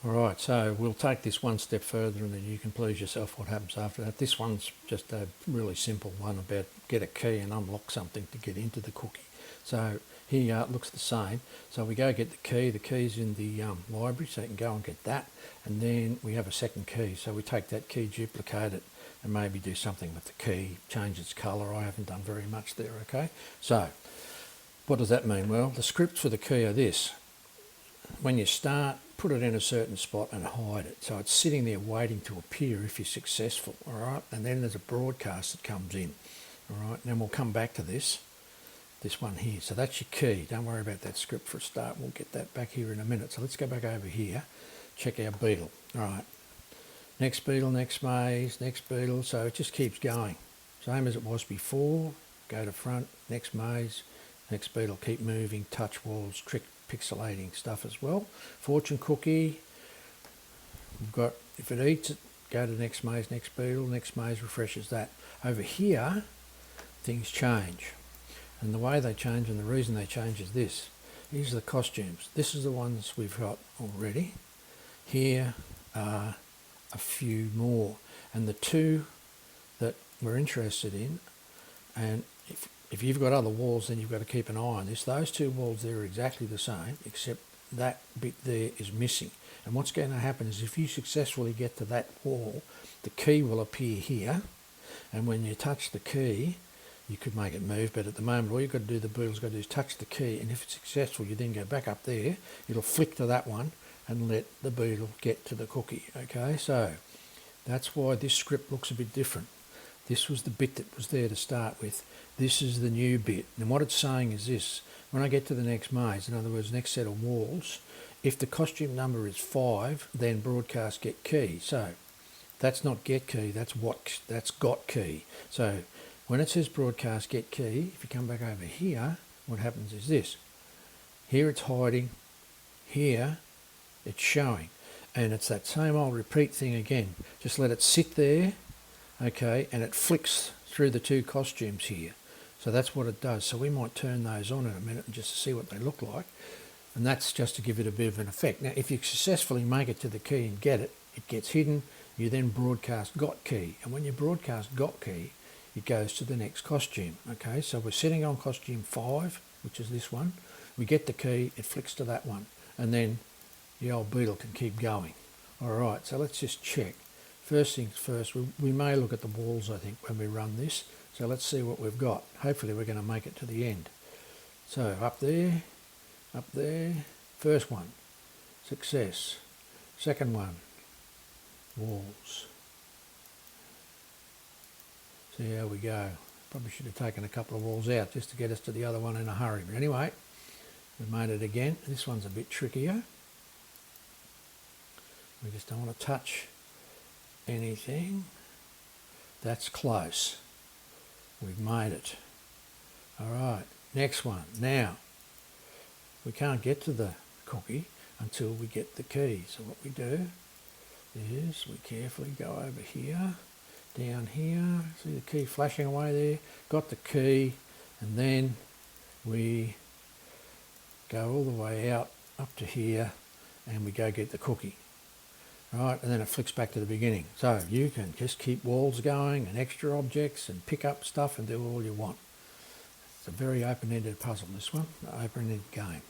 Alright, so we'll take this one step further and then you can please yourself what happens after that. This one's just a really simple one about get a key and unlock something to get into the cookie. So here it looks the same. So we go get the key. The key's in the library, so you can go and get that. And then we have a second key. So we take that key, duplicate it, and maybe do something with the key, change its colour. I haven't done very much there, okay? So what does that mean? Well, the scripts for the key are this. When you start, put it in a certain spot and hide it. So it's sitting there waiting to appear if you're successful, all right? And then there's a broadcast that comes in, all right? And then we'll come back to this one here. So that's your key. Don't worry about that script for a start. We'll get that back here in a minute. So let's go back over here, check our beetle. All right, next beetle, next maze, next beetle. So it just keeps going. Same as it was before. Go to front, next maze, next beetle, keep moving, touch walls, trick pixelating stuff as well. Fortune cookie, we've got, if it eats it, go to the next maze, next beetle, next maze refreshes that. Over here, things change. And the way they change and the reason they change is this. These are the costumes. This is the ones we've got already. Here are a few more. And the two that we're interested in, and if you've got other walls, then you've got to keep an eye on this. Those two walls there are exactly the same, except that bit there is missing. And what's going to happen is if you successfully get to that wall, the key will appear here. And when you touch the key, you could make it move. But at the moment, all you've got to do, the beetle's got to do is touch the key. And if it's successful, you then go back up there. It'll flick to that one and let the beetle get to the cookie. Okay, so that's why this script looks a bit different. This was the bit that was there to start with. This is the new bit. And what it's saying is this. When I get to the next maze, in other words, next set of walls, if the costume number is 5, then broadcast get key. So that's not get key, that's got key. So when it says broadcast get key, if you come back over here, what happens is this. Here it's hiding, here it's showing. And it's that same old repeat thing again. Just let it sit there. Okay, and it flicks through the two costumes here. So that's what it does. So we might turn those on in a minute just to see what they look like. And that's just to give it a bit of an effect. Now, if you successfully make it to the key and get it, it gets hidden. You then broadcast got key. And when you broadcast got key, it goes to the next costume. Okay, so we're sitting on costume 5, which is this one. We get the key, it flicks to that one. And then the old beetle can keep going. All right, so let's just check. First things first, we may look at the walls, I think, when we run this. So let's see what we've got. Hopefully we're going to make it to the end. So up there, first one, success. Second one, walls. See how we go. Probably should have taken a couple of walls out just to get us to the other one in a hurry. But anyway, we've made it again. This one's a bit trickier. We just don't want to touch anything. That's close. We've made it. All right, next one. Now, we can't get to the cookie until we get the key. So what we do is we carefully go over here, down here. See the key flashing away there? Got the key, and then we go all the way out up to here, and we go get the cookie. Right, and then it flicks back to the beginning. So you can just keep walls going and extra objects and pick up stuff and do all you want. It's a very open-ended puzzle, this one, an open-ended game.